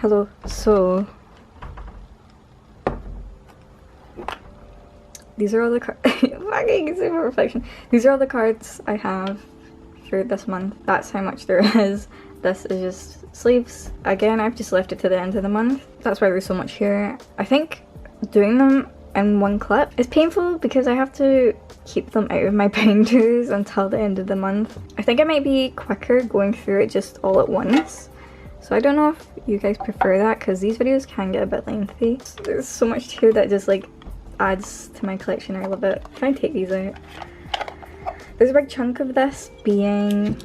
Hello. So these are all the cards. Fucking super reflection. These are all the cards I have for this month. That's how much there is. This is just sleeves. Again, I've just left it to the end of the month. That's why there's so much here. I think doing them in one clip is painful because I have to keep them out of my binders until the end of the month. I think it might be quicker going through it just all at once. So I don't know if you guys prefer that because these videos can get a bit lengthy. There's so much here that just like adds to my collection. I love it. Try and take these out. There's a big chunk of this being,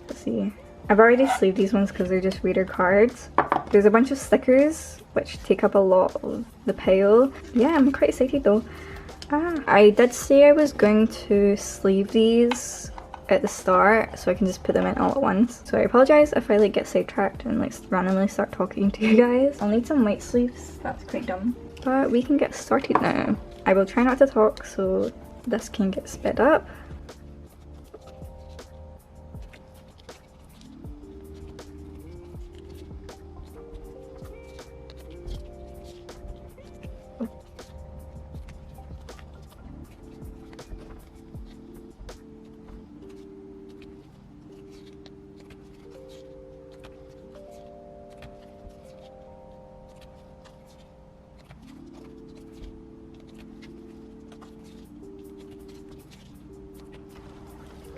let's see, I've already sleeved these ones because they're just reader cards. There's a bunch of stickers which take up a lot of the pile. Yeah, I'm quite excited though. I did say I was going to sleeve these at the start so I can just put them in all at once. So I apologize if I like get sidetracked and like randomly start talking to you guys. I'll need some white sleeves. That's quite dumb. But we can get started now. I will try not to talk so this can get sped up.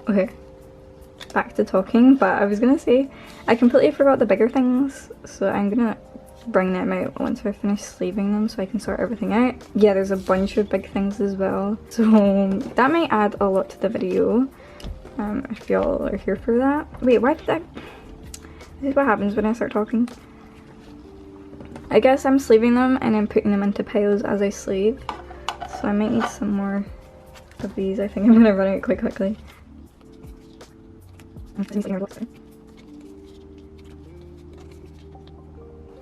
Okay, back to talking, but I was gonna say I completely forgot the bigger things, so I'm gonna bring them out once I finish sleeving them so I can sort everything out. Yeah, there's a bunch of big things as well, so that might add a lot to the video if y'all are here for that. Wait, why did that? This is what happens when I start talking. I guess I'm sleeving them and then putting them into piles as I sleeve, so I might need some more of these. I think I'm gonna run out quite quickly. I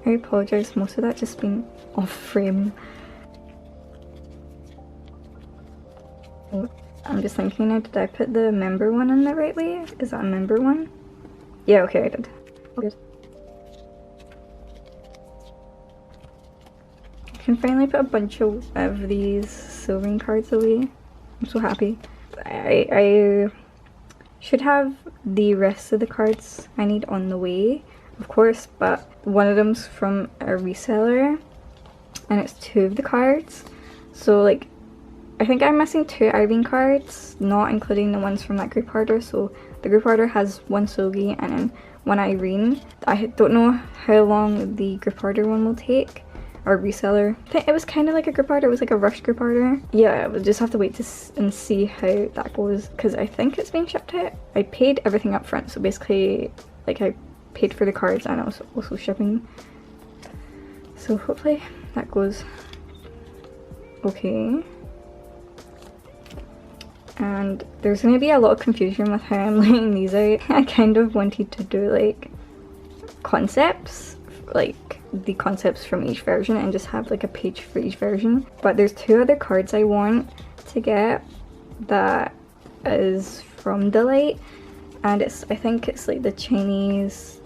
apologise, most of that just being off frame. I'm just thinking now, did I put the member one in the right way? Is that a member one? Yeah, okay, I did. Good. I can finally put a bunch of these silvering cards away. I'm so happy. I should have the rest of the cards I need on the way, of course, but one of them's from a reseller and it's 2 of the cards. So like, I think I'm missing 2 Irene cards, not including the ones from that group order. So the group order has 1 Sogi and then 1 Irene. I don't know how long the group order one will take, or reseller. I think it was kind of like a group order, it was like a rush group order. Yeah, we'll just have to wait and see how that goes because I think it's being shipped out. I paid everything up front, so basically like I paid for the cards and also shipping. So hopefully that goes okay. And there's going to be a lot of confusion with how I'm laying these out. I kind of wanted to do like concepts, like the concepts from each version and just have like a page for each version. But there's 2 other cards I want to get that is from Delight, and it's, I think it's like the Chinese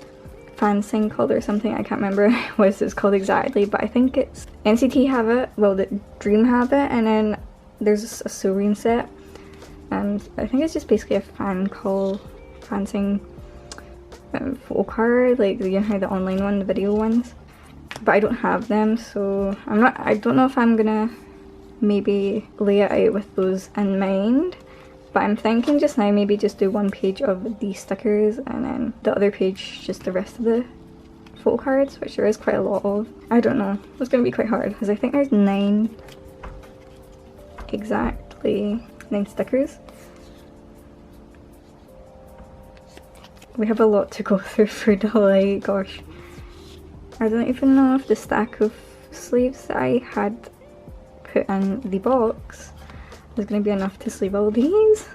fan called or something. I can't remember what it's called exactly, but I think it's NCT have it, well the Dream have it, and then there's a Sorin set, and I think it's just basically a photo card, like you know how the online one, the video ones. But I don't have them, so I don't know if I'm gonna maybe lay it out with those in mind. But I'm thinking just now maybe just do 1 page of the stickers and then the other page just the rest of the photo cards, which there is quite a lot of. I don't know, it's gonna be quite hard because I think there's 9 exactly 9 stickers. We have a lot to go through for Delight, gosh. I don't even know if the stack of sleeves that I had put in the box is going to be enough to sleeve all these.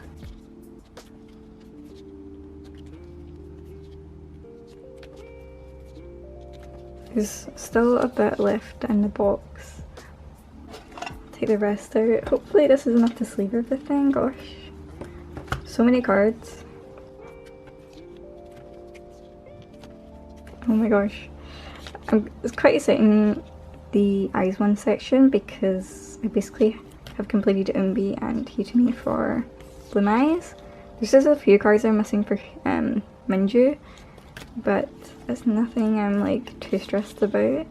There's still a bit left in the box. Take the rest out. Hopefully this is enough to sleeve everything, gosh. So many cards. Oh my gosh. It's quite exciting, the eyes one section, because I basically have completed Umbi and Hitami for Bloom Eyes. There's just a few cards I'm missing for Minju, but it's nothing I'm like too stressed about.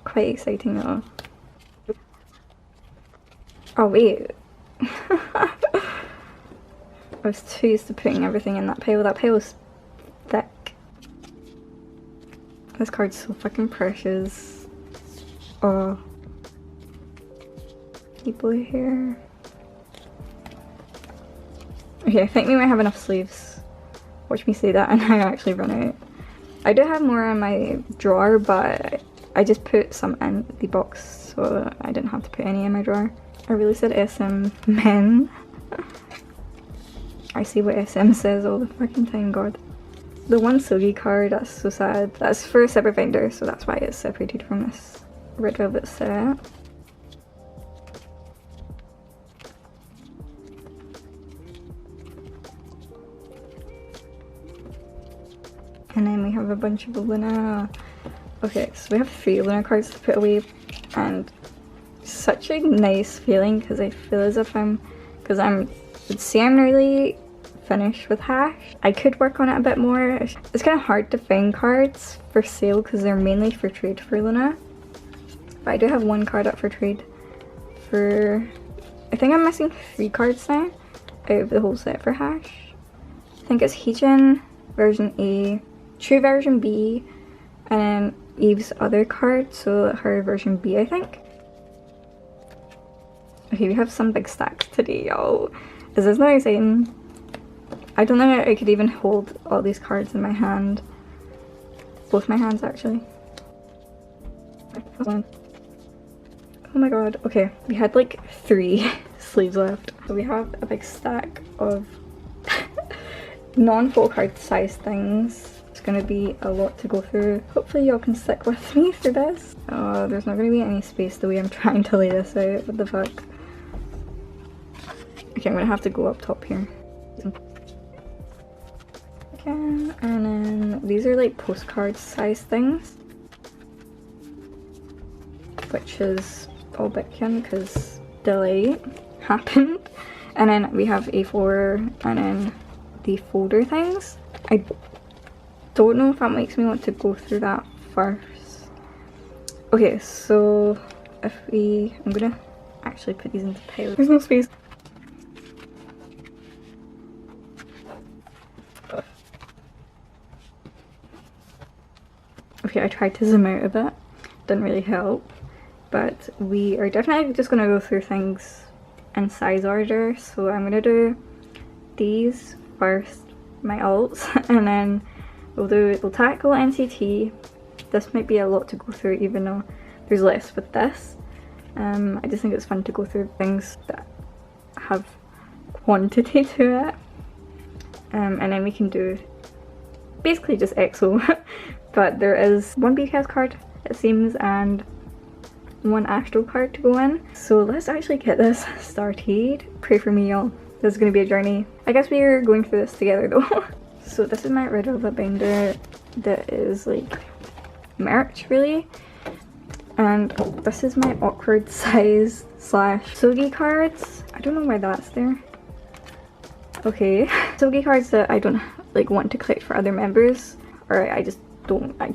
Quite exciting though. Oh wait. I was too used to putting everything in that pile. That pile is thick. This card's so fucking precious. Oh. People here. Okay, I think we might have enough sleeves. Watch me say that and I actually run out. I do have more in my drawer, but I just put some in the box so I didn't have to put any in my drawer. I really said SM men. I see what SM says all the fucking time, god. The one Sogi card, that's so sad. That's for a separate binder, so that's why it's separated from this red velvet set. And then we have a bunch of Loona. Okay, so we have 3 Loona cards to put away, and such a nice feeling because I feel as if I'm nearly finished with Hash. I could work on it a bit more. It's kind of hard to find cards for sale because they're mainly for trade for Loona. But I do have 1 card up for trade for, I think I'm missing 3 cards now out of the whole set for Hash. I think it's Heejin version A, True version B, and then Eve's other card, so her version B I think. Okay, we have some big stacks today, y'all. Is this not exciting? I don't think I could even hold all these cards in my hand. Both my hands, actually. Oh my god. Okay, we had like 3 sleeves left. So we have a big stack of non-photo card size things. It's gonna be a lot to go through. Hopefully y'all can stick with me through this. Oh, there's not gonna be any space the way I'm trying to lay this out. What the fuck? Okay, I'm gonna have to go up top here. Okay, and then these are like postcard size things, which is all Bitcoin because delay happened. And then we have A4 and then the folder things. I don't know if that makes me want to go through that first. Okay, so if I'm gonna actually put these into piles. There's no space. Okay, I tried to zoom out a bit, didn't really help, but we are definitely just going to go through things in size order. So I'm going to do these first, my alts, and then we'll tackle NCT. This might be a lot to go through even though there's less with this. I just think it's fun to go through things that have quantity to it, and then we can do basically just EXO. But there is 1 BKS card, it seems, and 1 Astro card to go in. So let's actually get this started. Pray for me, y'all. This is going to be a journey. I guess we are going through this together though. So this is my red velvet binder that is like merch really. And this is my awkward size / Sogi cards. I don't know why that's there. Okay. Sogi cards that I don't like want to collect for other members, or I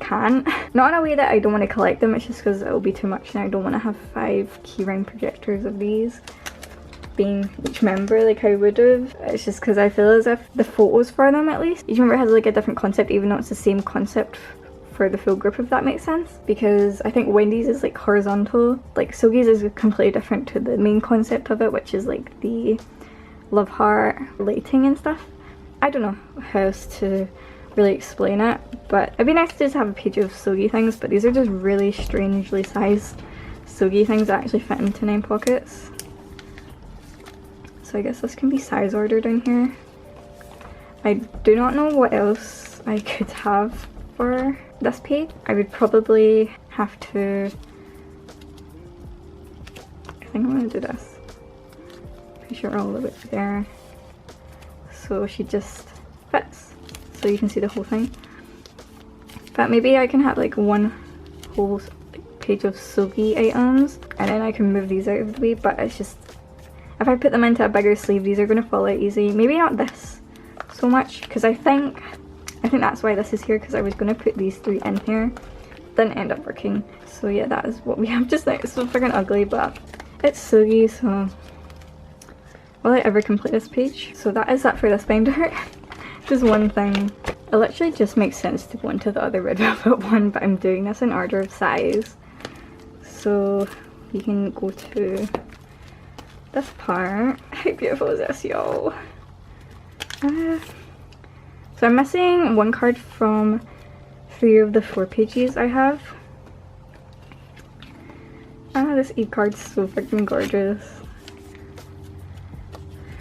can't. Not in a way that I don't want to collect them, it's just because it'll be too much and I don't want to have 5 keyring projectors of these being each member like I would have. It's just because I feel as if the photos for them, at least, each member has like a different concept even though it's the same concept for the full group, if that makes sense. Because I think Wendy's is like horizontal, like Sogi's is completely different to the main concept of it, which is like the love heart lighting and stuff. I don't know how else to really explain it, but it'd be nice to just have a page of Sogi things, but these are just really strangely sized Sogi things that actually fit into 9 pockets. So I guess this can be size ordered in here. I do not know what else I could have for this page. I would probably have to, I think I'm gonna do this. Pretty sure all of it's there. So she just fits. So you can see the whole thing. But maybe I can have like one whole page of sogi items and then I can move these out of the way, but it's just, if I put them into a bigger sleeve, these are going to fall out easy. Maybe not this so much, because I think that's why this is here, because I was going to put these three in here. Didn't end up working. So yeah, that is what we have just now. It's so freaking ugly, but it's sogi, so will I ever complete this page? So that is that for this binder. Just one thing. It literally just makes sense to go into the other red velvet one, but I'm doing this in order of size. So we can go to this part. How beautiful is this, y'all? So I'm missing one card from 3 of the 4 pages I have. This E card's so freaking gorgeous.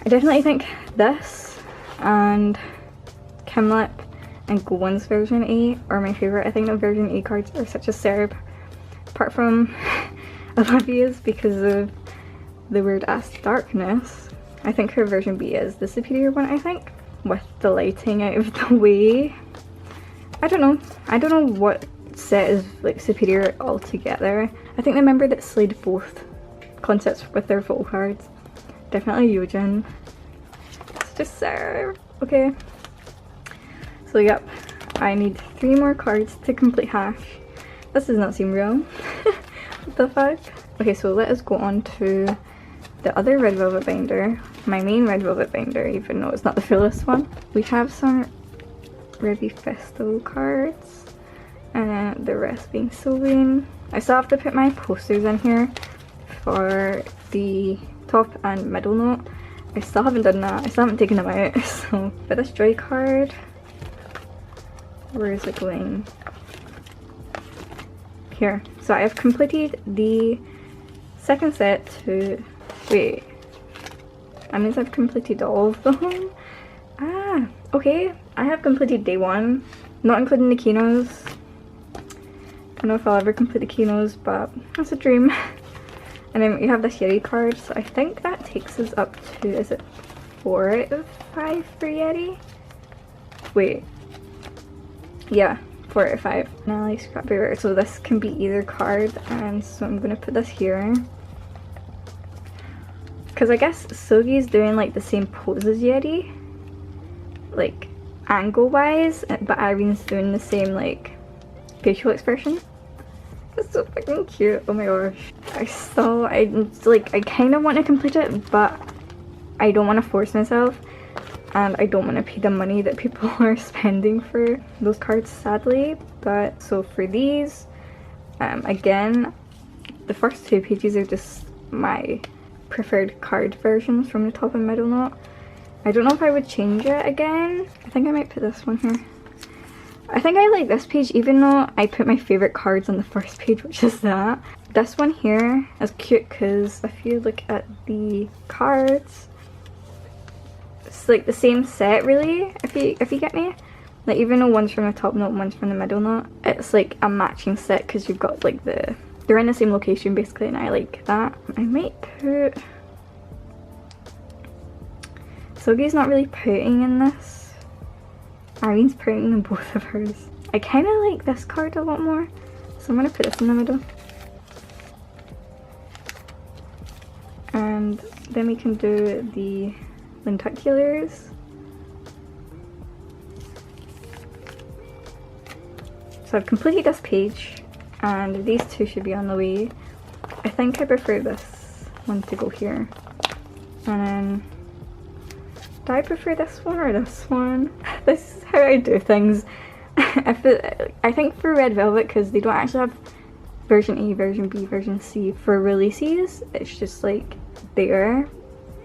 I definitely think this and Kimlip and Gowan's version A are my favourite. I think the version A cards are such a serb, apart from Olivia's because of the weird ass darkness. I think her version B is the superior one, I think, with the lighting out of the way. I don't know what set is like superior altogether. I think the member that slayed both concepts with their photo cards, definitely Yojin. It's just serb. Okay. So yep, I need 3 more cards to complete half. This does not seem real. What the fuck? Okay, so let us go on to the other red velvet binder, my main red velvet binder, even though it's not the fullest one. We have some Ready Festival cards, and then the rest being sewing. I still have to put my posters in here for the top and middle note. I still haven't done that. I still haven't taken them out. So for this joy card, where is it going? Here. So I have completed the second set to, wait, that means I've completed all of them. Ah, okay. I have completed day 1, not including the kihnoz. Don't know if I'll ever complete the kihnoz, but that's a dream. And then we have this Yeti card, so I think that takes us up to, is it 4 out of 5 for Yeti? Wait. Yeah, 4 out of 5. Nally Scrappy Rare. So this can be either card, and so I'm gonna put this here. Because I guess Sogi is doing like the same pose as Yeti, like angle wise, but Irene's doing the same like facial expression. It's so fucking cute. Oh my gosh. I kind of want to complete it, but I don't want to force myself, and I don't want to pay the money that people are spending for those cards, sadly. But so for these, again, the first 2 pages are just my preferred card versions from the top and middle note. I don't know if I would change it again. I think I might put this one here. I think I like this page even though I put my favourite cards on the first page, which is that. This one here is cute because if you look at the cards, it's like the same set really, if you get me. Like even though one's from the top note and one's from the middle note, it's like a matching set because you've got like they're in the same location basically, and I like that. I might put... Sogi's not really putting in this. Irene's putting in both of hers. I kind of like this card a lot more, so I'm going to put this in the middle. And then we can do the Lenticulars. So I've completed this page, and these 2 should be on the way. I think I prefer this one to go here. And then, do I prefer this one or this one? This is how I do things. I think for Red Velvet, because they don't actually have version A, version B, version C for releases, it's just like there,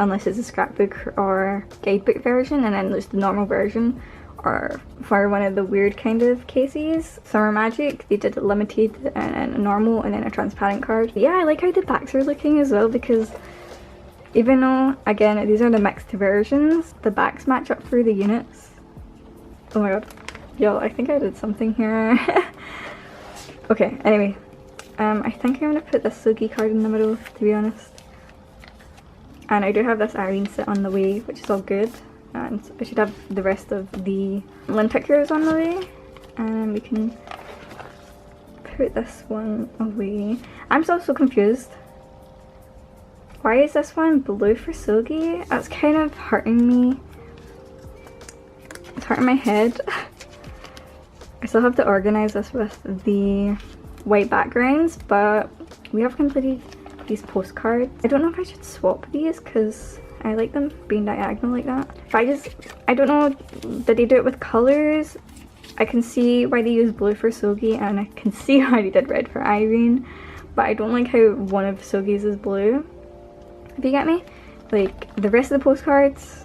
unless it's a scrapbook or guidebook version, and then there's the normal version, or for one of the weird kind of cases. Summer Magic, they did a limited and a normal and then a transparent card. Yeah, I like how the backs are looking as well, because even though, again, these are the mixed versions, the backs match up for the units. Oh my god. Yo, I think I did something here. Okay, anyway. I think I'm going to put this Sugi card in the middle, to be honest. And I do have this Irene set on the way, which is all good. And I should have the rest of the Lenticulars on the way. And we can put this one away. I'm still so confused. Why is this one blue for Sogi? That's kind of hurting me. It's hurting my head. I still have to organize this with the white backgrounds, but we have completed these postcards. I don't know if I should swap these because I like them being diagonal like that. But I don't know, did they do it with colours? I can see why they used blue for Sogi and I can see how they did red for Irene, but I don't like how one of Sogi's is blue. If you get me? Like, the rest of the postcards,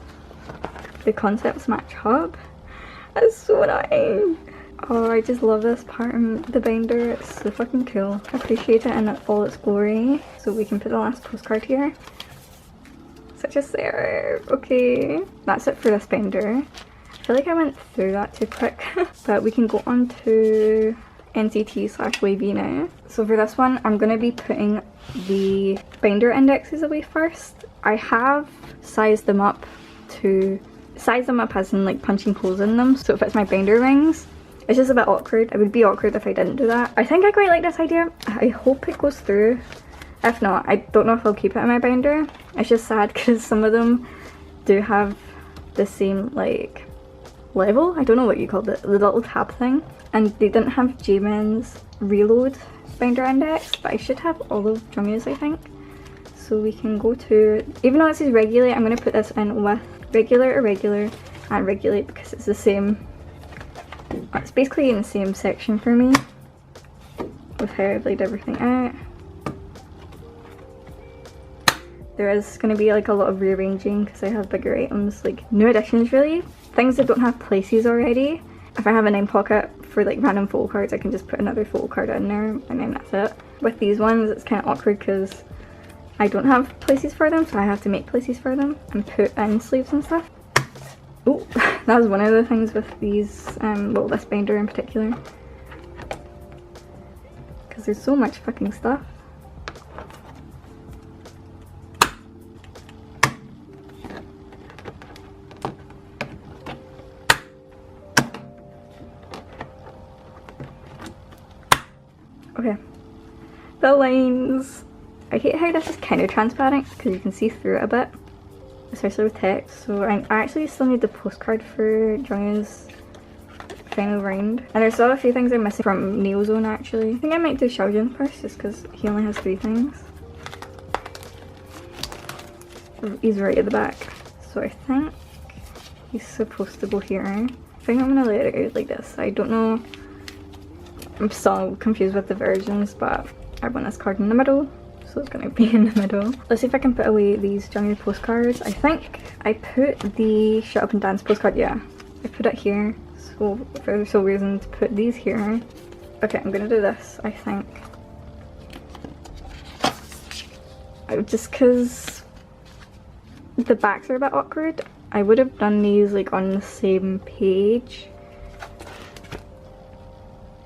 the concepts match up. That's so annoying. Oh, I just love this part in the binder. It's so fucking cool. I appreciate it in all its glory. So we can put the last postcard here. Such a serve. Okay, that's it for this binder. I feel like I went through that too quick. But we can go on to NCT/Wavy now. So for this one, I'm going to be putting the binder indexes away first. I have sized them up as in like punching holes in them so it fits my binder rings. It's just a bit awkward. It would be awkward if I didn't do that. I think I quite like this idea. I hope it goes through. If not, I don't know if I'll keep it in my binder. It's just sad because some of them do have the same like level. I don't know what you called it, the little tab thing. And they didn't have Jaemin's Reload binder index, but I should have all of Jungwoo's, I think. So we can go to, even though it says regulate, I'm going to put this in with regular, irregular, and regulate because it's the same. It's basically in the same section for me with how I've laid everything out. There is going to be like a lot of rearranging because I have bigger items, like new additions really. Things that don't have places already. If I have a 9 pocket for like random photo cards, I can just put another photo card in there and then that's it. With these ones, it's kind of awkward because I don't have places for them, so I have to make places for them and put in sleeves and stuff. Oh, that was one of the things with these, well, this binder in particular. Because there's so much fucking stuff. Okay, the lines. I hate how this is kind of transparent because you can see through it a bit, especially with text. So I actually still need the postcard for Jungwoo's final round. And there's still a few things I'm missing from Neozone actually. I think I might do Xiaojun first just because he only has 3 things. He's right at the back. So I think he's supposed to go here. I think I'm gonna lay it out like this. I don't know. I'm still confused with the versions, but I want this card in the middle, so it's going to be in the middle. Let's see if I can put away these Jungwoo postcards. I think I put the Shut Up and Dance postcard, yeah. I put it here, so for some reason to put these here. Okay, I'm going to do this, I think. Just because the backs are a bit awkward, I would have done these like on the same page.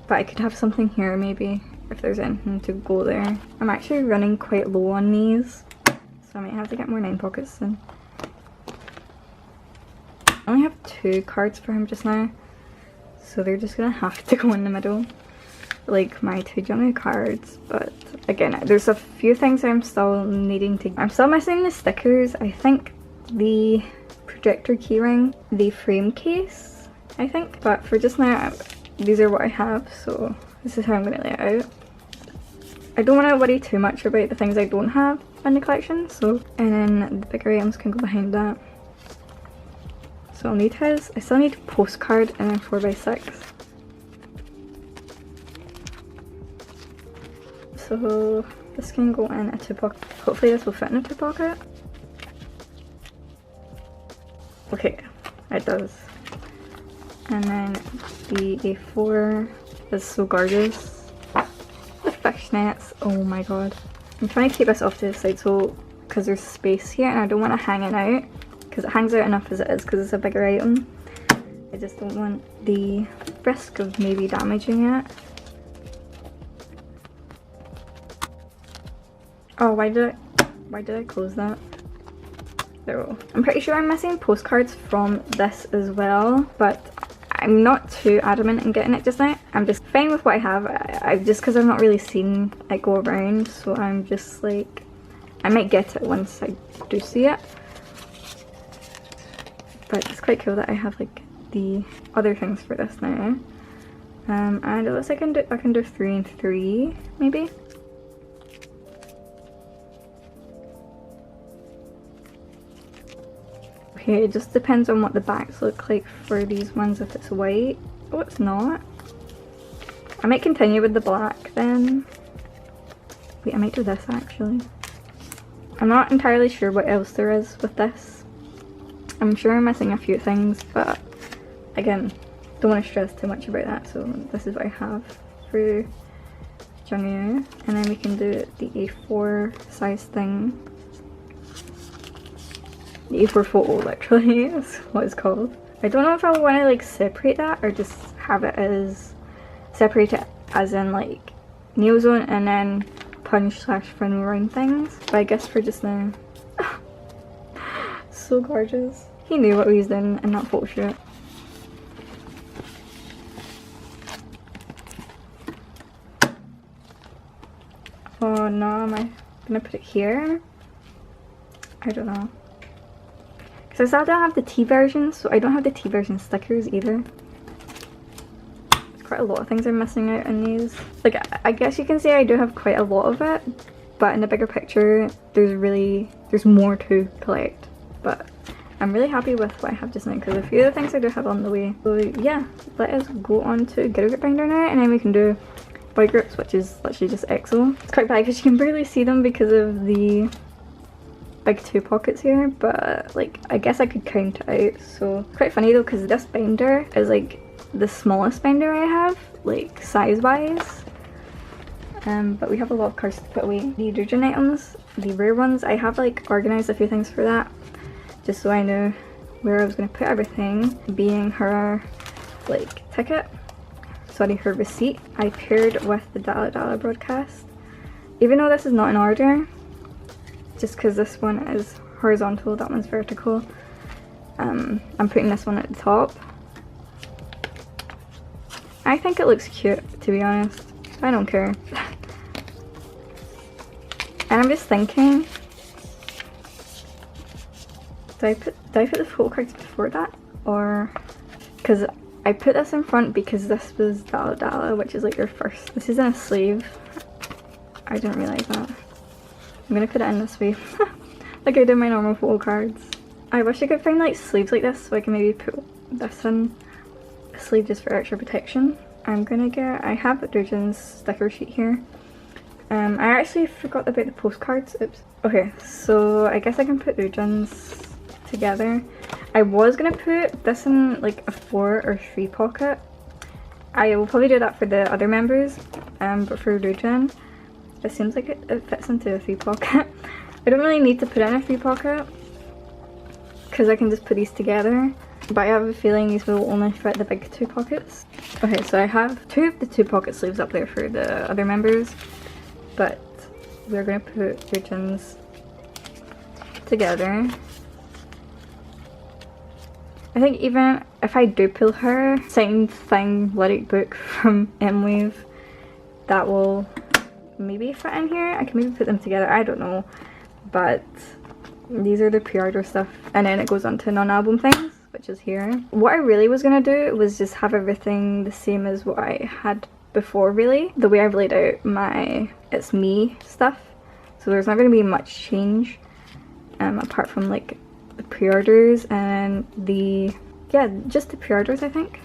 But I could have something here maybe, if there's anything to go there. I'm actually running quite low on these, so I might have to get more 9 pockets soon. I only have 2 cards for him just now, so they're just gonna have to go in the middle, like my 2 Jungwoo cards. But again, there's a few things I'm still needing to... I'm still missing the stickers. I think the projector keyring, the frame case, I think. But for just now, these are what I have, so this is how I'm going to lay it out. I don't want to worry too much about the things I don't have in the collection, so, and then the bigger items can go behind that. So I'll need his, I still need a postcard and then 4x6. So this can go in a 2 pocket, hopefully this will fit in a 2 pocket. Okay, it does. And then the A4 is so gorgeous. The fishnets, oh my god. I'm trying to keep this off to the side so, because there's space here and I don't want to hang it out. Because it hangs out enough as it is because it's a bigger item. I just don't want the risk of maybe damaging it. Oh, why did I close that? There we go. I'm pretty sure I'm missing postcards from this as well, but I'm not too adamant in getting it just now. I'm just fine with what I have. Just because I've not really seen it go around, so I'm just like, I might get it once I do see it. But it's quite cool that I have like the other things for this now. And it looks like I can do 3 and 3 maybe. Okay, it just depends on what the backs look like for these ones if it's white. Oh, it's not. I might continue with the black then. Wait, I might do this actually. I'm not entirely sure what else there is with this. I'm sure I'm missing a few things, but again, don't want to stress too much about that, so this is what I have for Jungyu. And then we can do the A4 size thing. The A4 photo literally is what it's called. I don't know if I want to like separate that or just have it as, separate it as in like neozone and then punch / final round things. But I guess for just now. So gorgeous. He knew what he was doing in that photo shoot. Oh no, am I gonna put it here? I don't know. Because I still don't have the T version, so I don't have the T version stickers either. There's quite a lot of things I'm missing out in these. Like, I guess you can say I do have quite a lot of it, but in the bigger picture, there's more to collect. But I'm really happy with what I have just now because a few of the things I do have on the way. So yeah, let us go on to Girl Group Binder now, and then we can do boy groups, which is literally just EXO. It's quite bad because you can barely see them because of the big 2 pockets here, but like I guess I could count it out. So it's quite funny though because this binder is like the smallest binder I have, like size wise. But we have a lot of cards to put away. The Dujin items, the rare ones, I have like organized a few things for that, just so I know where I was going to put everything, being her like ticket, sorry, her receipt. I paired with the AAAAAA broadcast, even though this is not in order, just because this one is horizontal, that one's vertical. I'm putting this one at the top. I think it looks cute, to be honest. I don't care. And I'm just thinking, do I put the photo cards before that? Or, because I put this in front because this was AAAAAA, which is like your first. This isn't a sleeve. I didn't realize that. I'm gonna put it in this way. Like I did my normal photo cards. I wish I could find like sleeves like this so I can maybe put this in a sleeve just for extra protection. I'm gonna get, I have Dujin's sticker sheet here. I actually forgot about the postcards. Oops. Okay, so I guess I can put Dujin's together. I was gonna put this in like a 4 or 3 pocket. I will probably do that for the other members, but for Dujin, it seems like it fits into a 3 pocket. I don't really need to put in a 3 pocket because I can just put these together, but I have a feeling these will only fit the big 2 pockets. Okay, so I have 2 of the 2 pocket sleeves up there for the other members, but we're gonna put Dujin's together. I think even if I do pull her signed thing lyric book from M-Wave, that will maybe fit in here. I can maybe put them together, I don't know. But these are the pre-order stuff, and then it goes on to non-album things, which is here. What I really was gonna do was just have everything the same as what I had before, really. The way I've laid out my It's Me stuff. So there's not gonna be much change, apart from like the pre-orders and the, yeah, just the pre-orders I think.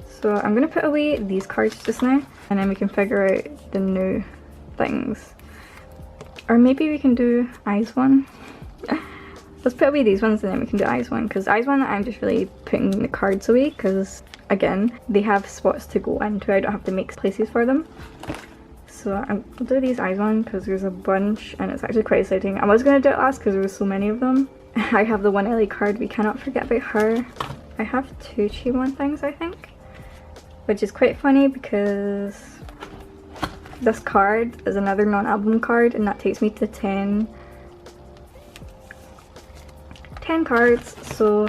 So I'm gonna put away these cards just now, and then we can figure out the new things. Or maybe we can do Eyes one. Let's put away these ones and then we can do Eyes one, because Eyes one I'm just really putting the cards away because again they have spots to go into. I don't have to make places for them. So I'll do these Eyes one because there's a bunch and it's actually quite exciting. I was going to do it last because there were so many of them. I have the one Ellie card, we cannot forget about her. I have 2 Chi-Won things I think, which is quite funny because this card is another non-album card and that takes me to 10 cards. So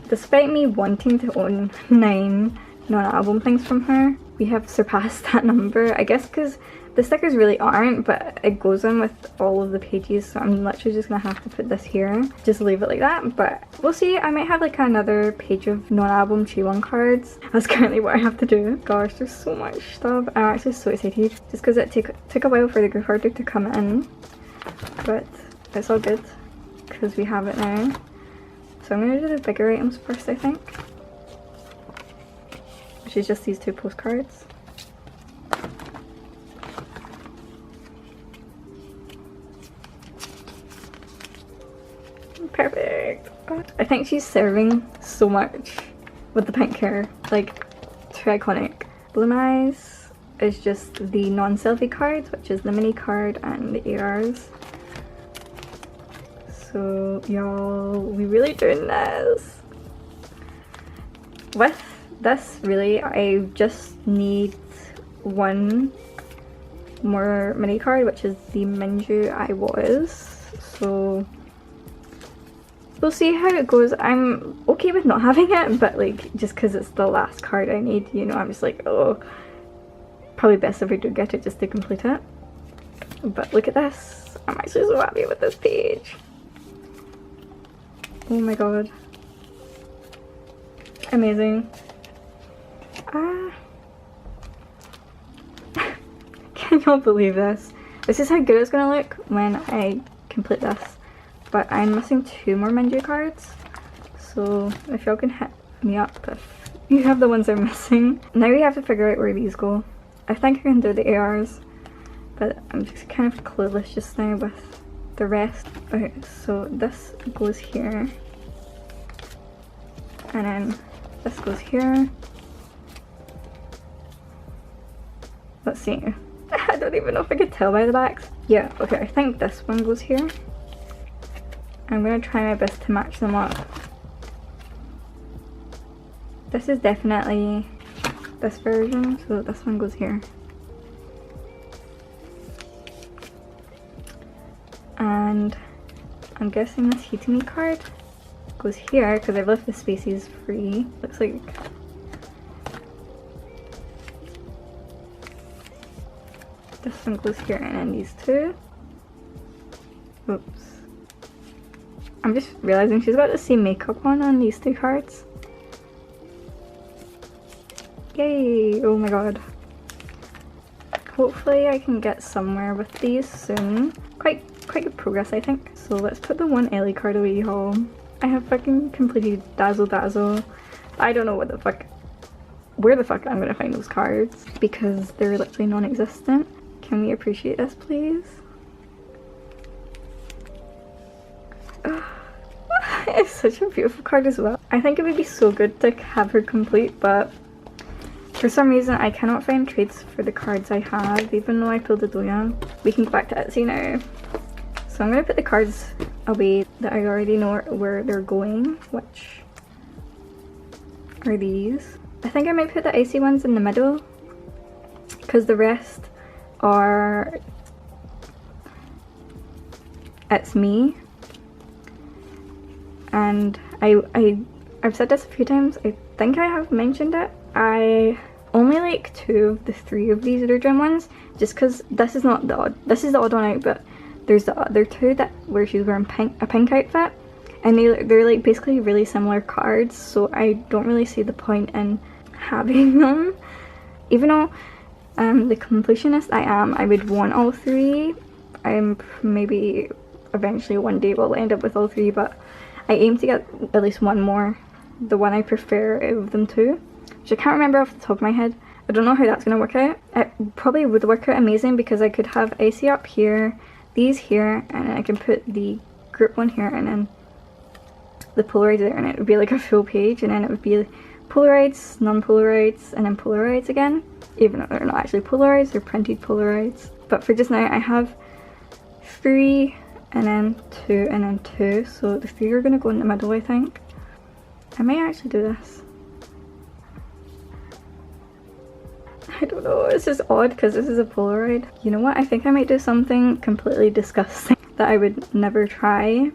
despite me wanting to own 9 non-album things from her, we have surpassed that number. I guess because the stickers really aren't, but it goes in with all of the pages, so I'm literally just gonna have to put this here. Just leave it like that, but we'll see. I might have like another page of non-album G1 cards. That's currently what I have to do. Gosh, there's so much stuff. I'm actually so excited. Just because it took a while for the group order to come in, but it's all good because we have it now. So I'm gonna do the bigger items first, I think. Which is just these 2 postcards. Perfect. I think she's serving so much with the pink hair, like too iconic. Blue Eyes is just the non-selfie cards, which is the mini card and the ARs. So y'all, we really doing this. With this, really, I just need 1 more mini card, which is the Minju I Was. So we'll see how it goes. I'm okay with not having it, but like just because it's the last card I need, you know, I'm just like, oh, probably best if I do get it just to complete it. But look at this. I'm actually so happy with this page. Oh my god. Amazing. Can y'all believe this? This is how good it's gonna look when I complete this. But I'm missing 2 more Minju cards. So if y'all can hit me up if you have the ones I'm missing. Now we have to figure out where these go. I think I can do the ARs, but I'm just kind of clueless just now with the rest. Okay, so this goes here. And then this goes here. Let's see. I don't even know if I could tell by the backs. Yeah, okay, I think this one goes here. I'm gonna try my best to match them up. This is definitely this version, so this one goes here. And I'm guessing this Hitami card goes here because I've left the spaces free. Looks like this one goes here, and then these 2. Oops. I'm just realizing she's got the same makeup on these 2 cards. Yay! Oh my god. Hopefully I can get somewhere with these soon. Quite good progress, I think. So let's put the 1 Ellie card away, y'all. I have fucking completed Dazzle Dazzle. I don't know where the fuck I'm gonna find those cards because they're literally non-existent. Can we appreciate this, please? It's such a beautiful card as well. I think it would be so good to have her complete, but for some reason I cannot find trades for the cards I have, even though I pulled a Doya. We can go back to Etsy now. So I'm going to put the cards away that I already know where they're going, which are these. I think I might put the icy ones in the middle because the rest are It's Me. And I've said this a few times, I think I have mentioned it. I only like 2 of the 3 of these Deirdre ones, just because this is not the odd, this is the odd one out, but there's the other 2 that where she's wearing a pink outfit, and they're like basically really similar cards, so I don't really see the point in having them. Even though the completionist I am, I would want all 3. I'm maybe eventually one day will end up with all 3, but I aim to get at least 1 more, the one I prefer out of them 2, which I can't remember off the top of my head. I don't know how that's going to work out. It probably would work out amazing because I could have Icy up here, these here, and then I can put the group one here, and then the Polaroids there, and it would be like a full page, and then it would be Polaroids, non-Polaroids, and then Polaroids again, even though they're not actually Polaroids, they're printed Polaroids. But for just now I have 3, and then 2, and then 2, so the 3 are going to go in the middle, I think. I might actually do this. I don't know, it's just odd because this is a Polaroid. You know what, I think I might do something completely disgusting that I would never try.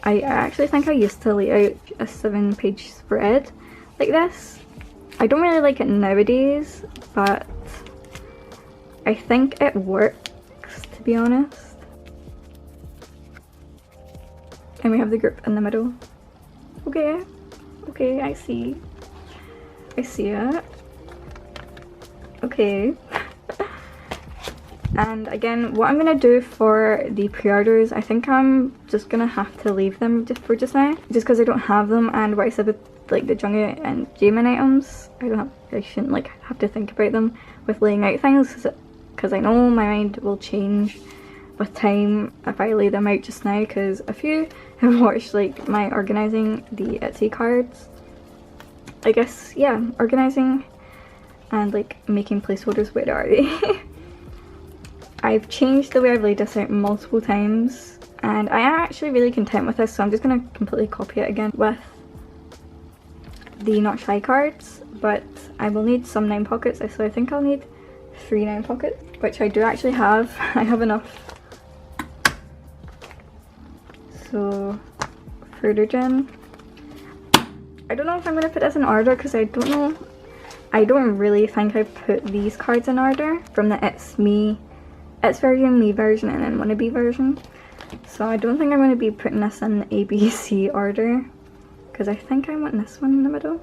I actually think I used to lay out a 7-page spread like this. I don't really like it nowadays, but I think it works, to be honest. And we have the group in the middle. Okay, okay, I see. I see it. Okay. And again, what I'm gonna do for the pre-orders, I think I'm just gonna have to leave them for just now, just because I don't have them. And what I said with like the Jungkook and Jaemin items, I shouldn't like have to think about them with laying out things, because I know my mind will change with time if I lay them out just now. Because a few have watched like my organising the Etsy cards, I guess, yeah, organising and like making placeholders. Where are they? I've changed the way I've laid this out multiple times, and I am actually really content with this, so I'm just going to completely copy it again with the Not Shy cards, but I will need some 9 pockets, so I think I'll need 3 9 pockets, which I do actually have. I have enough. So, further gen. I don't know if I'm going to put this in order, because I don't know. I don't really think I put these cards in order from the It's version, me version, and then wannabe version. So I don't think I'm going to be putting this in A, B, C order, because I think I want this one in the middle.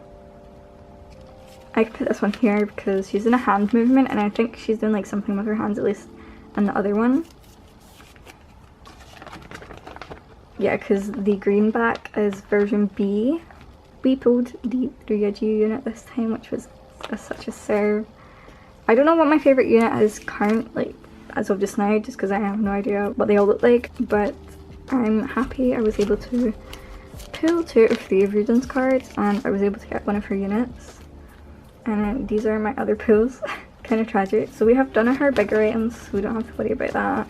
I could put this one here because she's in a hand movement, and I think she's doing like something with her hands, at least in the other one. Yeah, because the green back is version B. We pulled the Ryuji unit this time, which was such a serve. I don't know what my favourite unit is current, like, as of just now, just because I have no idea what they all look like, but I'm happy I was able to pull 2 or 3 of Ryujin's cards, and I was able to get one of her units. And these are my other pulls. Kind of tragic. So we have done her bigger items, so we don't have to worry about that.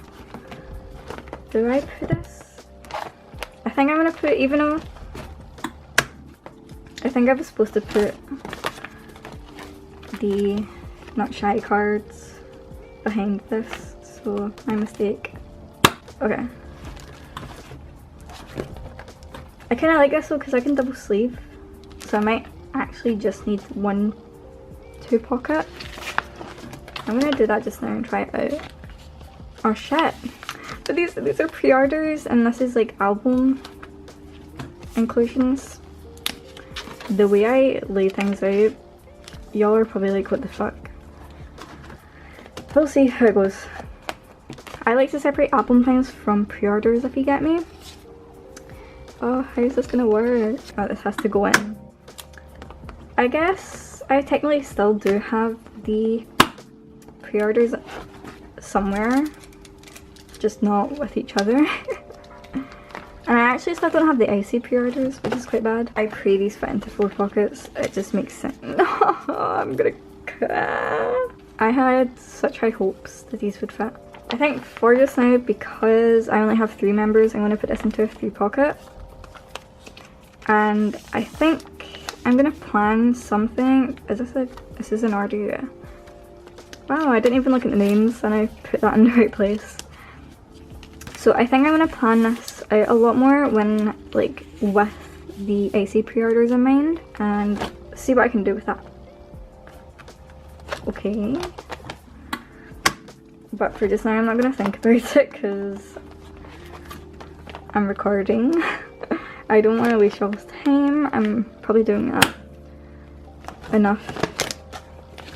Do I put this? I think I'm gonna put, even though I think I was supposed to put the Not Shy cards behind this, so my mistake. Okay. I kind of like this though because I can double sleeve, so I might actually just need 1 2 pocket. I'm gonna do that just now and try it out. Oh shit! But these are pre-orders, and this is like album inclusions. The way I lay things out, y'all are probably like, what the fuck? We'll see how it goes. I like to separate album things from pre-orders, if you get me. Oh, how is this gonna work? Oh, this has to go in. I guess I technically still do have the pre-orders somewhere, just not with each other. And I actually still don't have the icy pre-orders, which is quite bad. I pray these fit into 4 pockets. It just makes sense. I'm gonna cry. I had such high hopes that these would fit. I think for just now, because I only have 3 members, I'm going to put this into a 3 pocket. And I think I'm going to plan something. This is an order, yeah. Wow, I didn't even look at the names, and I put that in the right place. So I think I'm going to plan this out a lot more when, like, with the AC pre-orders in mind, and see what I can do with that. Okay. But for just now, I'm not going to think about it because I'm recording. I don't want to waste y'all's time. I'm probably doing that enough.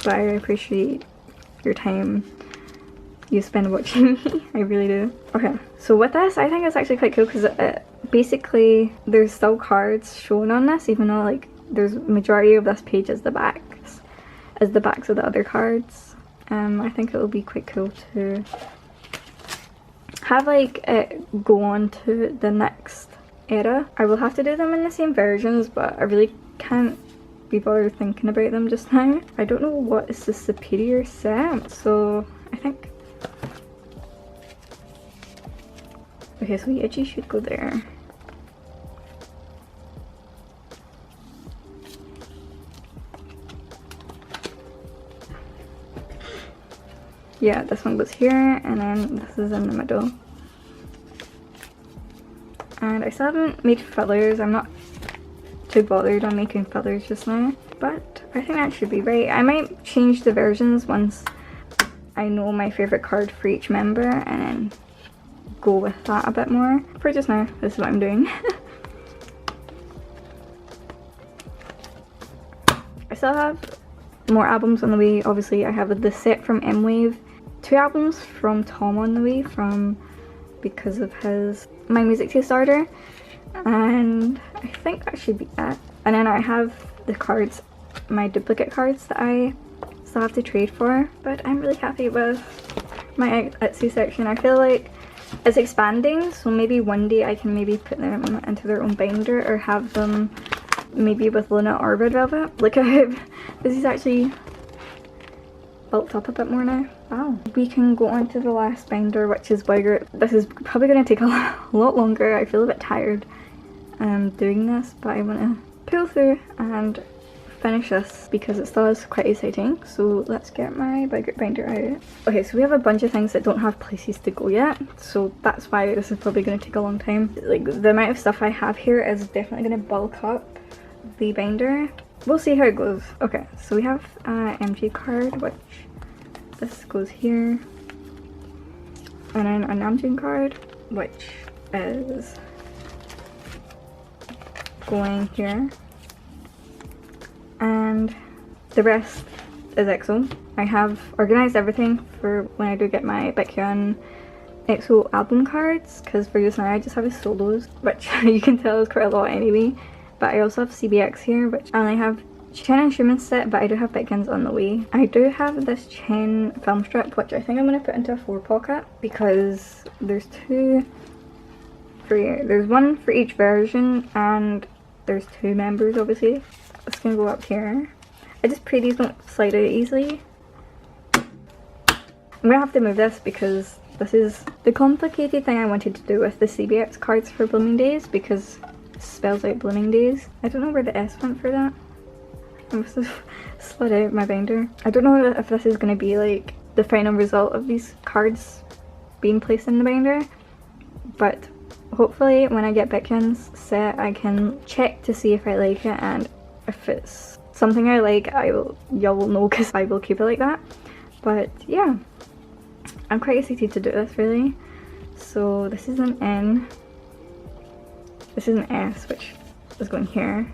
But I appreciate your time you spend watching me. I really do. Okay, so with this, I think it's actually quite cool because basically there's still cards shown on this, even though like there's majority of this page is the backs of the other cards. I think it will be quite cool to have like it go on to the next era. I will have to do them in the same versions, but I really can't be bothered thinking about them just now. I don't know what is the superior set, so I think... Okay, so Yeji should go there. Yeah, this one goes here, and then this is in the middle. And I still haven't made fillers. I'm not too bothered on making fillers just now, but I think that should be right. I might change the versions once I know my favourite card for each member and then go with that a bit more. For just now, this is what I'm doing. I still have more albums on the way. Obviously I have the set from M-Wave, 2 albums from Tom on the way because of his My Music Taste order, and I think that should be it. And then I have the cards, my duplicate cards that I still have to trade for, but I'm really happy with my Etsy section. I feel like it's expanding, so maybe one day I can maybe put them into their own binder or have them maybe with Loona or Red Velvet. Look at how this is actually bulked up a bit more now. Wow. We can go on to the last binder, which is bigger. This is probably going to take a lot longer. I feel a bit tired doing this, but I want to pull through and finish this because it still is quite exciting. So let's get my binder out. Okay, so we have a bunch of things that don't have places to go yet, so that's why this is probably going to take a long time. Like, the amount of stuff I have here is definitely going to bulk up the binder. We'll see how it goes. Okay, so we have an MG card, which this goes here, and then a Namjoon card, which is going here, and the rest is EXO. I have organised everything for when I do get my Baekhyun EXO album cards, because for just now I just have his solos, which you can tell is quite a lot anyway. But I also have CBX here, which I only have Chen and Shumen's set, but I do have Baekhyun's on the way. I do have this Chen film strip, which I think I'm going to put into a 4 pocket because there's 2 for here. There's 1 for each version, and there's 2 members obviously. It's going to go up here. I just pray these don't slide out easily. I'm going to have to move this because this is the complicated thing I wanted to do with the CBX cards for Blooming Days, because it spells out Blooming Days. I don't know where the S went for that. I must have slid out my binder. I don't know if this is going to be like the final result of these cards being placed in the binder, but hopefully when I get Baekhyun's set I can check to see if I like it, and if it's something I like, y'all will know because I will keep it like that. But yeah, I'm quite excited to do this really. So this is an N, this is an S, which is going here.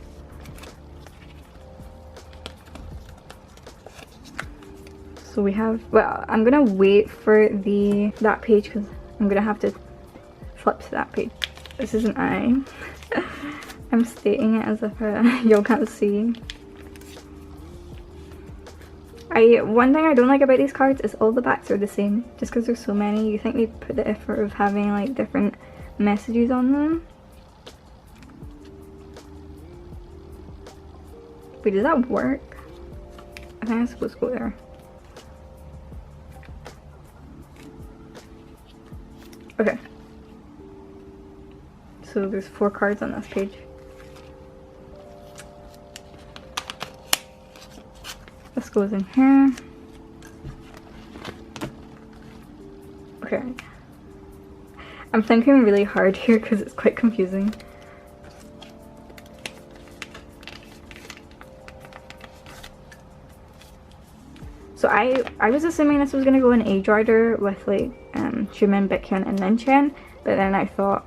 So we have, well, I'm gonna wait for that page because I'm gonna have to flip to that page. This is an I. I'm stating it as if y'all can't see. One thing I don't like about these cards is all the backs are the same. Just because there's so many, you think they put the effort of having like different messages on them. Wait, does that work? I think I'm supposed to go there. Okay. So there's 4 cards on this page. This goes in here. Okay. I'm thinking really hard here because it's quite confusing. So I was assuming this was going to go in age order with like Shumen, Baekhyun and then Chen, but then I thought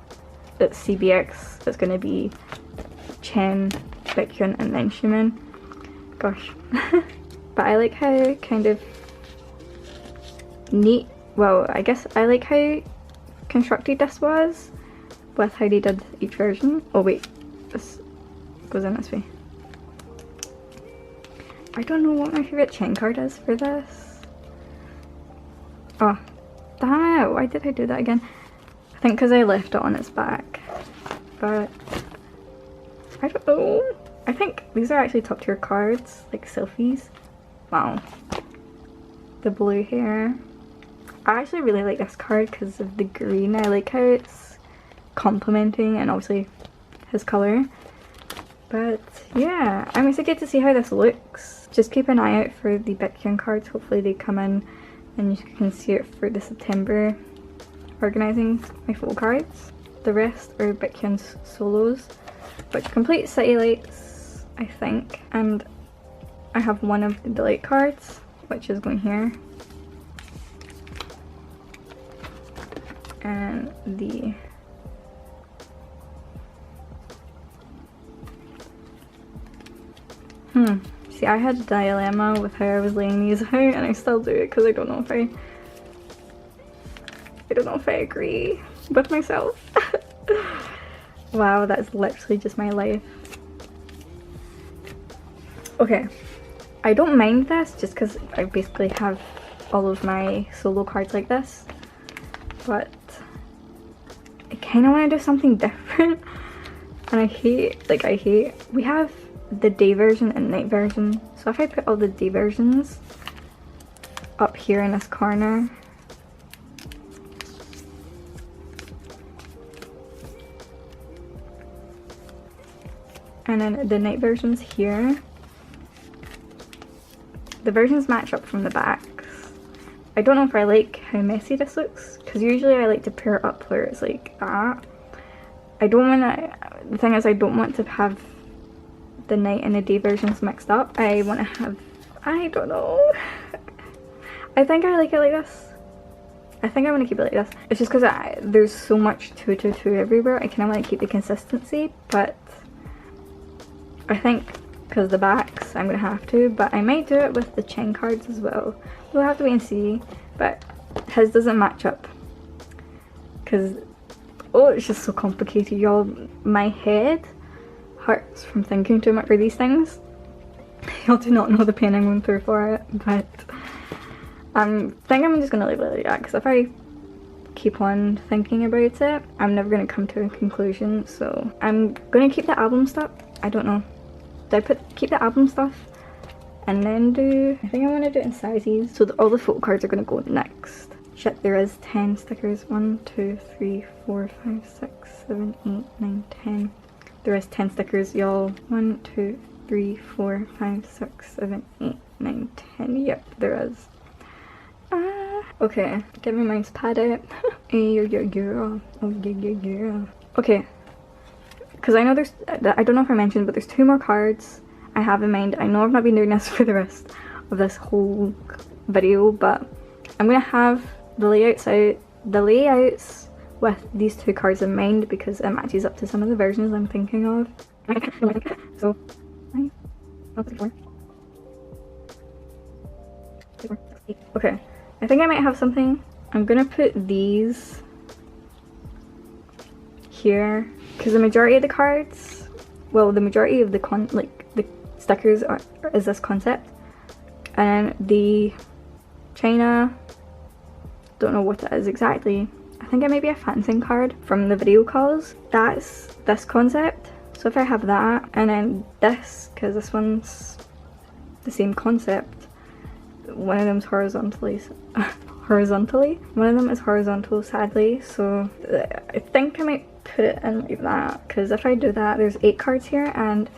that CBX is going to be Chen, Baekhyun and then Shumen. Gosh. But I like how kind of neat, well, I guess I like how constructed this was with how they did each version. Oh wait, this goes in this way. I don't know what my favourite Chen card is for this. Oh, damn it, why did I do that again? I think because I left it on its back. But I don't know. I think these are actually top tier cards, like selfies. Wow. The blue hair. I actually really like this card because of the green. I like how it's complementing and obviously his colour. But yeah, I'm excited to see how this looks. Just keep an eye out for the Baekhyun cards. Hopefully they come in and you can see it for the September organising my photo cards. The rest are Bitcoin's solos, which complete city lights, I think. And I have one of the delight cards, which is going here. And the see, I had a dilemma with how I was laying these out, and I still do it because I don't know if I agree with myself. Wow, that's literally just my life. Okay, I don't mind this just because I basically have all of my solo cards like this, but I kind of want to do something different. And I hate, we have the day version and night version. So if I put all the day versions up here in this corner, and then the night versions here, the versions match up from the backs. I don't know if I like how messy this looks, because usually I like to pair it up where it's like that. I don't want to, the thing is I don't want to have the night and the day versions mixed up. I want to have, I don't know. I think I like it like this. I think I want to keep it like this. It's just because there's so much 222 everywhere. I kind of want to keep the consistency, but I think because the backs I'm going to have to, but I might do it with the chain cards as well. We'll have to wait and see, but his doesn't match up because, oh, it's just so complicated, y'all. My head hurts from thinking too much for these things. Y'all do not know the pain I'm going through for it, but I think I'm just going to leave it like that, because if I keep on thinking about it, I'm never going to come to a conclusion. So I'm going to keep the album stuff. I don't know. Do I keep the album stuff and then do, I think I want to do it in sizes. So all the photo cards are going to go next. Shit, there is 10 stickers. 1, 2, 3, 4, 5, 6, 7, 8, 9, 10. There is 10 stickers, y'all. 1, 2, 3, 4, 5, 6, 7, 8, 9, 10. Yep, there is. Okay, get my mouse pad out. Yeah. Oh, yeah. Okay, because I know there's, I don't know if I mentioned, but there's 2 more cards I have in mind. I know I've not been doing this for the rest of this whole video, but I'm gonna have the layouts with these 2 cards in mind because it matches up to some of the versions I'm thinking of. So, okay, I think I might have something. I'm gonna put these here because the majority of the cards, well, the majority of the the stickers is this concept, and the China, don't know what it is exactly. I think it may be a fanzine card from the video calls. That's this concept. So if I have that, and then this, because this one's the same concept. One of them's horizontally. One of them is horizontal, sadly. So I think I might put it in like that, because if I do that, there's 8 cards here, and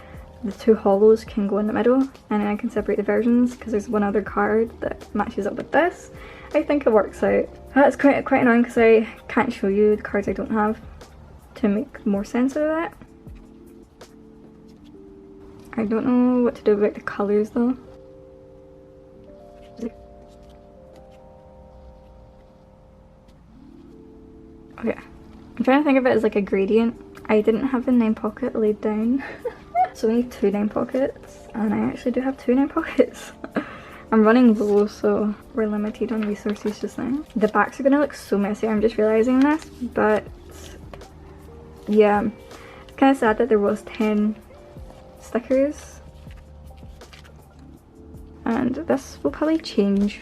the 2 hollows can go in the middle, and then I can separate the versions because there's one other card that matches up with this. I think it works out. That's quite annoying because I can't show you the cards I don't have to make more sense of that. I don't know what to do about the colours though. Okay, I'm trying to think of it as like a gradient. I didn't have the 9 pocket laid down. So we need 2 9 pockets, and I actually do have 2 9 pockets. I'm running low, so we're limited on resources just now. The backs are gonna look so messy, I'm just realizing this, but yeah, it's kind of sad that there was 10 stickers, and this will probably change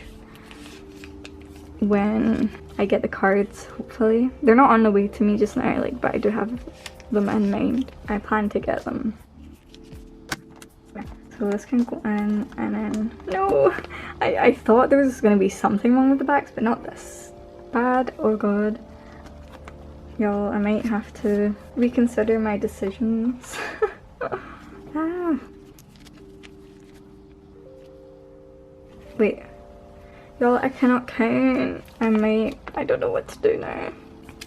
when I get the cards, hopefully. They're not on the way to me just now, like, but I do have them in mind. I plan to get them. So this can go in, and then, no! I thought there was going to be something wrong with the backs, but not this bad. Oh god. Y'all, I might have to reconsider my decisions. Ah. Wait. Y'all, I cannot count. I don't know what to do now.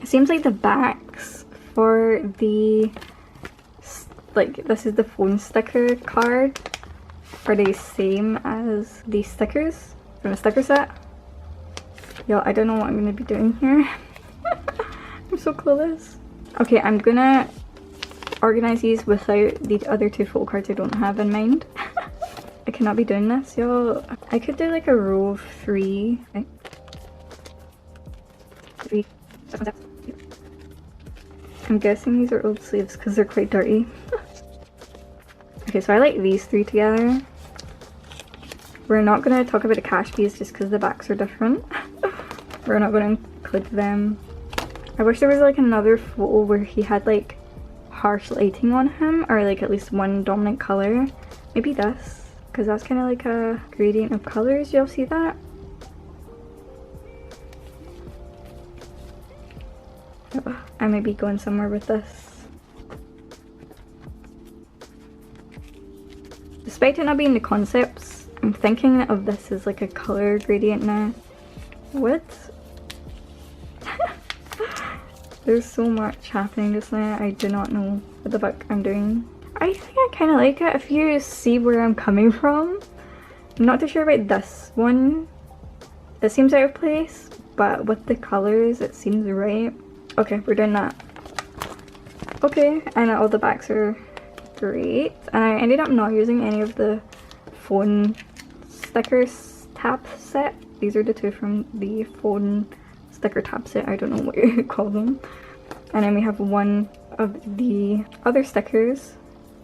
It seems like the backs for the, like, this is the phone sticker card, are they same as the stickers from the sticker set? Yo, I don't know what I'm gonna be doing here. I'm so clueless. Okay, I'm gonna organize these without the other two photo cards I don't have in mind. I cannot be doing this, y'all. I could do like a row of 3. Okay. 3. I'm guessing these are old sleeves because they're quite dirty. Okay, so I like these 3 together. We're not going to talk about the cash keys just because the backs are different. We're not going to include them. I wish there was like another photo where he had like harsh lighting on him, or like at least one dominant colour. Maybe this, because that's kind of like a gradient of colours. Y'all see that? Oh, I might be going somewhere with this. Despite it not being the concepts, I'm thinking of this as like a colour gradient now. What? There's so much happening just now, I do not know what the fuck I'm doing. I think I kind of like it if you see where I'm coming from. I'm not too sure about this one. It seems out of place, but with the colours it seems right. Okay, we're doing that. Okay, and all the backs are great. And I ended up not using any of the phone stickers tab set. These are the 2 from the phone sticker tab set, I don't know what you call them. And then we have one of the other stickers.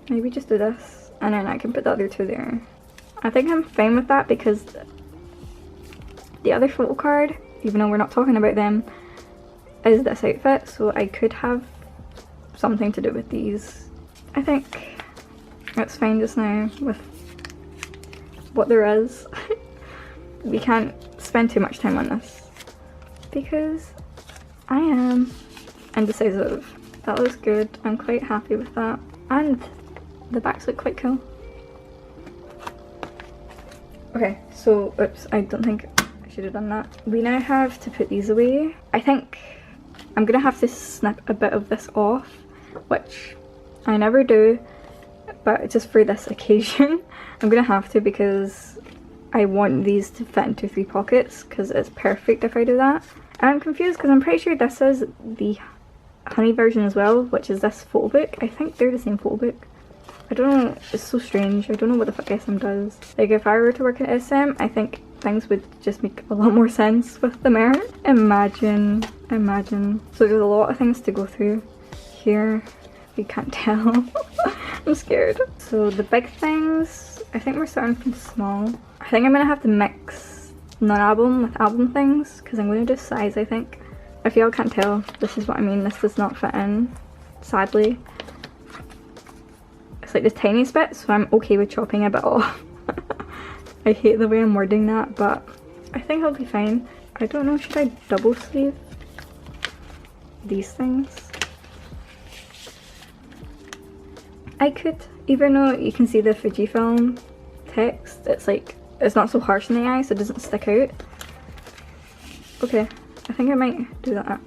Maybe just do this, and then I can put the other 2 there. I think I'm fine with that because the other photo card, even though we're not talking about them, is this outfit, so I could have something to do with these. I think that's fine just now with what there is. We can't spend too much time on this because I am indecisive. That looks good. I'm quite happy with that. And the backs look quite cool. Okay, so oops, I don't think I should have done that. We now have to put these away. I think I'm gonna have to snip a bit of this off, which I never do, but just for this occasion I'm gonna have to because I want these to fit into 3 pockets because it's perfect if I do that. And I'm confused because I'm pretty sure this is the honey version as well, which is this photo book. I think they're the same photo book. I don't know, it's so strange. I don't know what the fuck SM does. Like if I were to work at SM, I think things would just make a lot more sense with the mirror. Imagine. So there's a lot of things to go through here. You can't tell. I'm scared. So the big things, I think we're starting from small. I think I'm gonna have to mix non-album with album things because I'm gonna do size, I think. If y'all can't tell, this is what I mean. This does not fit in, sadly. It's like the tiniest bit, so I'm okay with chopping a bit off. I hate the way I'm wording that, but I think I'll be fine. I don't know, should I double sleeve these things? I could, even though you can see the Fujifilm text, it's like, it's not so harsh in the eye, so it doesn't stick out. Okay, I think I might do that.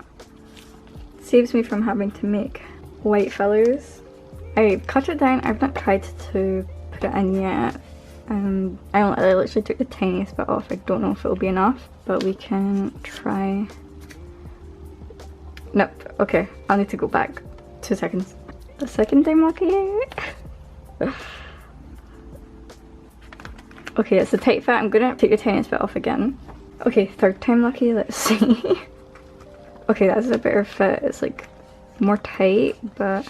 Saves me from having to make white fillers. I cut it down, I've not tried to put it in yet. I literally took the tiniest bit off. I don't know if it'll be enough, but we can try. Nope, okay, I'll need to go back 2 seconds. The second time lucky. Okay, it's a tight fit. I'm gonna take the tiniest bit off again. Okay, 3rd time lucky, let's see. Okay, that's a better fit. It's like more tight, but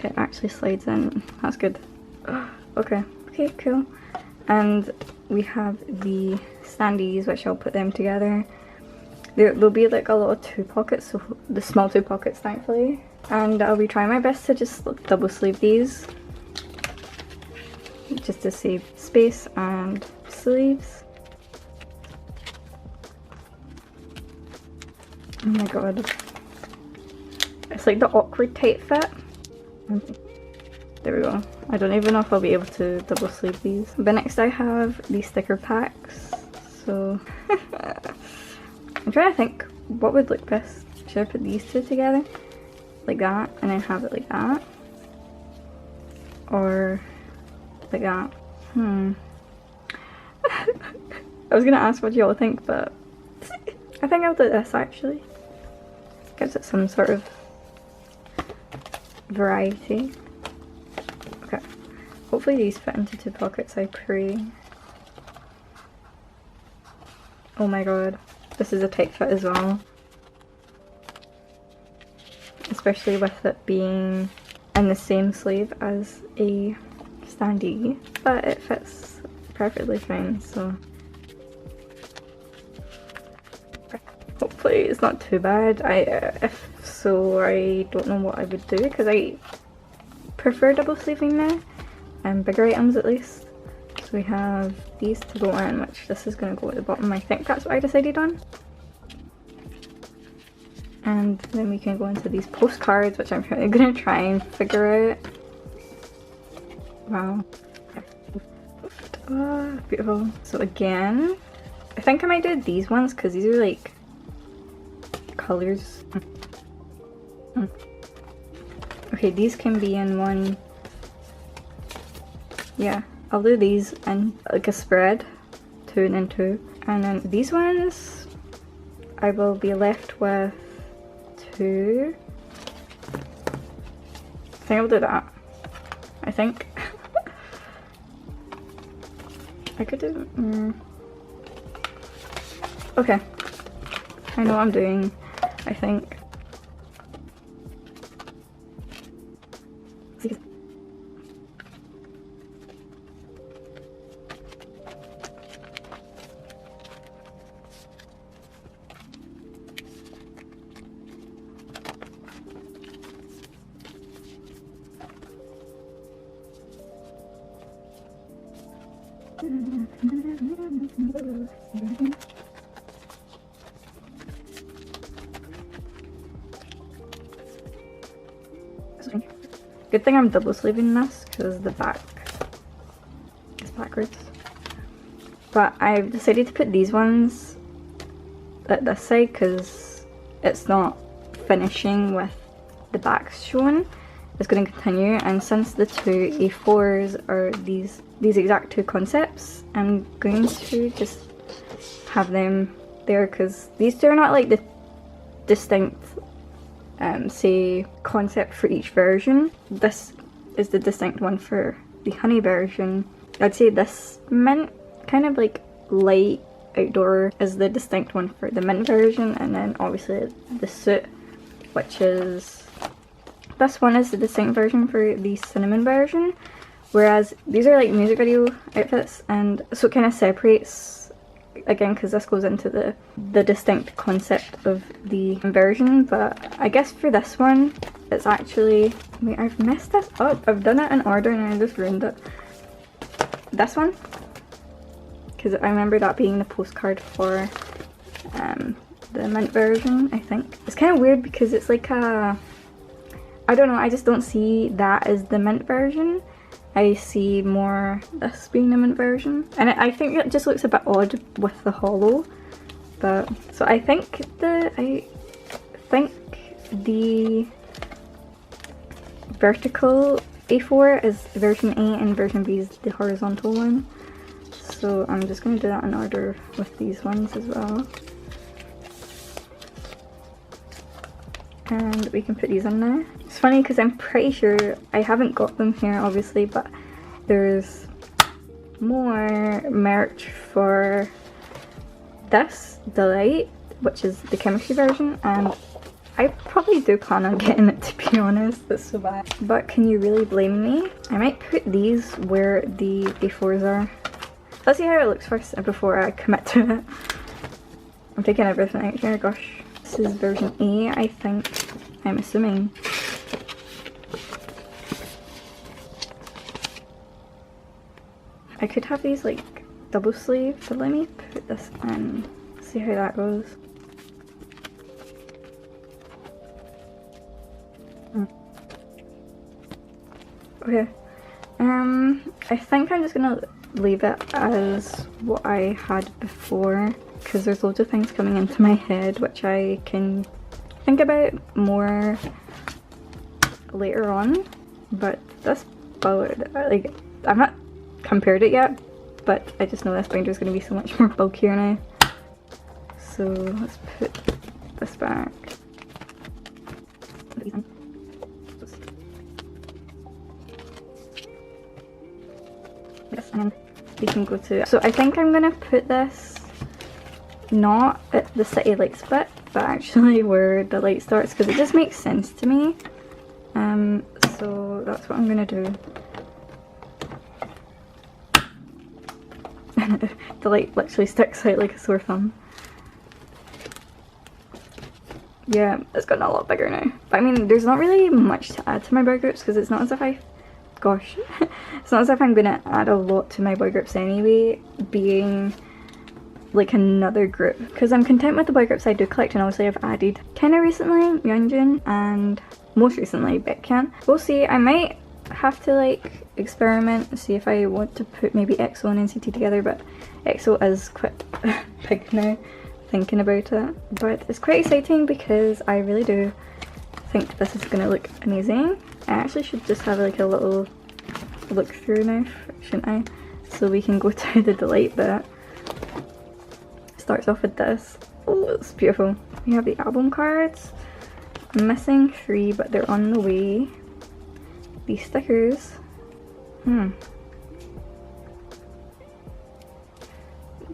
it actually slides in. That's good. Okay, cool. And we have the standees, which I'll put them together. There'll be like a lot of 2 pockets, so the small 2 pockets thankfully. And I'll be trying my best to just double sleeve these, just to save space and sleeves. Oh my god. It's like the awkward tight fit. There we go. I don't even know if I'll be able to double sleeve these. But next I have these sticker packs. So I'm trying to think what would look best. Should I put these 2 together? like that and then have it like that, or like that. I was gonna ask what y'all think, but I think I'll do this actually. Gives it some sort of variety. Okay, hopefully these fit into 2 pockets, I pray. Oh my god, this is a tight fit as well. Especially with it being in the same sleeve as a standee, but it fits perfectly fine, so hopefully it's not too bad. If so, I don't know what I would do, because I prefer double sleeving now, and bigger items at least. So we have these to go in, which this is going to go at the bottom. I think that's what I decided on. And then we can go into these postcards, which I'm going to try and figure out. Wow. Oh, beautiful. So again, I think I might do these ones because these are like colours. Okay, these can be in one. Yeah, I'll do these in like a spread, 2 and then 2. And then these ones, I will be left with 2. I think I'll do that. I think. I could do. Okay. I know what I'm doing, I think. Good thing I'm double sleeving this because the back is backwards. But I've decided to put these ones at this side because it's not finishing with the back shown. It's going to continue, and since the 2 A4s are these exact 2 concepts, I'm going to just have them there because these 2 are not like the distinct say concept for each version. This is the distinct one for the honey version. I'd say this mint, kind of like light outdoor, is the distinct one for the mint version, and then obviously the suit, which is this one, is the distinct version for the cinnamon version, whereas these are like music video outfits, and so it kind of separates again because this goes into the distinct concept of the version. But I guess for this one it's actually, wait, I've messed this up. I've done it in order and I just ruined it. This one, because I remember that being the postcard for the mint version. I think it's kind of weird because it's like a, I don't know, I just don't see that as the mint version. I see more this being the mint version, and I think it just looks a bit odd with the hollow. But so I think the vertical A4 is version A and version B is the horizontal one. So I'm just going to do that in order with these ones as well. And we can put these in now. It's funny because I'm pretty sure I haven't got them here obviously, but there's more merch for this Delight, which is the chemistry version, and I probably do plan on getting it, to be honest. That's so bad. But can you really blame me? I might put these where the A4s are. Let's see how it looks first before I commit to it. I'm taking everything out here, gosh. This is version A, I think. I'm assuming. I could have these like double sleeve, but let me put this in, see how that goes. Okay, I think I'm just gonna leave it as what I had before, because there's loads of things coming into my head which I can think about more later on, but this bullet, like, I've not compared it yet, but I just know this binder is going to be so much more bulkier now. So let's put this back. Yes, and then we can go to, so I think I'm gonna put this not at the city lights bit, but actually where the light starts, because it just makes sense to me. So that's what I'm gonna do. The light literally sticks out like a sore thumb. Yeah, it's gotten a lot bigger now. But I mean, there's not really much to add to my boy groups, because it's not as if gosh, it's not as if I'm gonna add a lot to my boy groups anyway, being like another group, because I'm content with the boy groups I do collect, and obviously I've added kind of recently Yeonjun and most recently Baekhyun. We'll see. I might have to like experiment and see if I want to put maybe EXO and NCT together, but EXO is quite big now thinking about it. But it's quite exciting because I really do think this is gonna look amazing. I actually should just have like a little look through now, shouldn't I? So we can go to the delight bit. Starts off with this. Oh, it's beautiful. We have the album cards. I'm missing 3, but they're on the way. These stickers.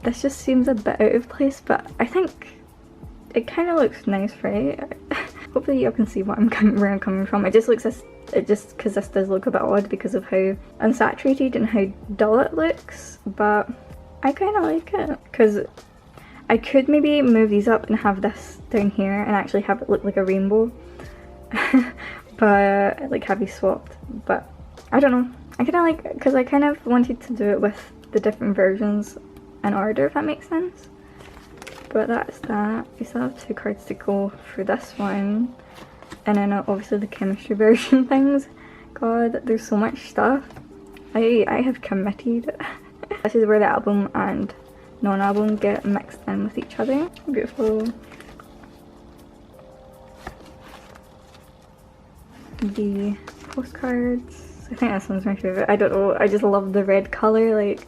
This just seems a bit out of place, but I think it kind of looks nice, right? Hopefully you can see where I'm coming from. It just looks because this does look a bit odd because of how unsaturated and how dull it looks, but I kind of like it because I could maybe move these up and have this down here and actually have it look like a rainbow. But like have these swapped, but I don't know. I kind of like, because I kind of wanted to do it with the different versions in order, if that makes sense. But that's that. We still have 2 cards to go for this one, and then obviously the chemistry version things. God, there's so much stuff. I have committed. This is where the album and non-album get mixed in with each other. Beautiful. The postcards. I think this one's my favourite. I don't know, I just love the red colour. Like,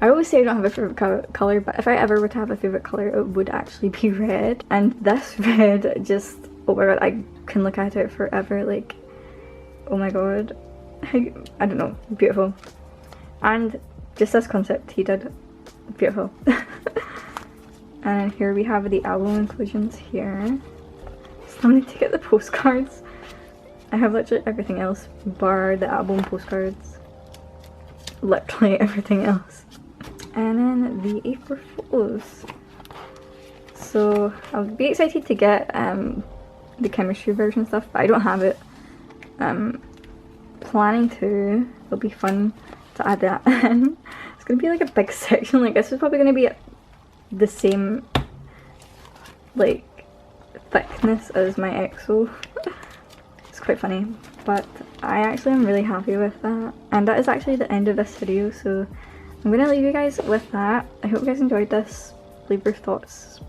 I always say I don't have a favourite colour, but if I ever were to have a favourite colour, it would actually be red. And this red just, oh my god, I can look at it forever. Like, oh my god. I don't know, beautiful. And just this concept he did, beautiful. And here we have the album inclusions here. Still need to get the postcards. I have literally everything else bar the album postcards. Literally everything else. And then the A4 photos. So I'll be excited to get the chemistry version stuff, but I don't have it. Planning to. It'll be fun to add that in. It's gonna be like a big section. Like, this is probably gonna be the same like thickness as my EXO. It's quite funny, but I actually am really happy with that. And that is actually the end of this video, so I'm gonna leave you guys with that. I hope you guys enjoyed this. Leave your thoughts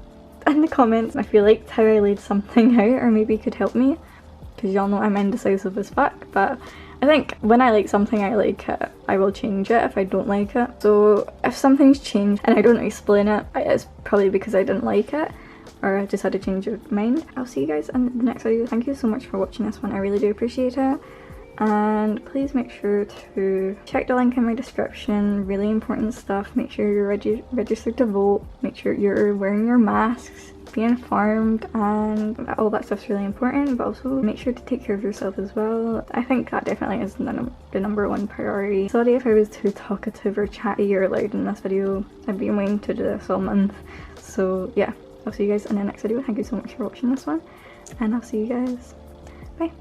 in the comments. I feel like how I laid something out, or maybe could help me, because y'all know I'm indecisive as fuck. But I think when I like something, I like it. I will change it if I don't like it. So if something's changed and I don't explain it, it's probably because I didn't like it, or I just had a change of mind. I'll see you guys in the next video. Thank you so much for watching this one. I really do appreciate it. And please make sure to check the link in my description. Really important stuff. Make sure you're registered to vote. Make sure you're wearing your masks. Be informed, and all that stuff's really important, but also make sure to take care of yourself as well. I think that definitely is the #1 priority. Sorry if I was too talkative or chatty or loud in this video. I've been waiting to do this all month. So yeah, I'll see you guys in the next video. Thank you so much for watching this one, and I'll see you guys. Bye.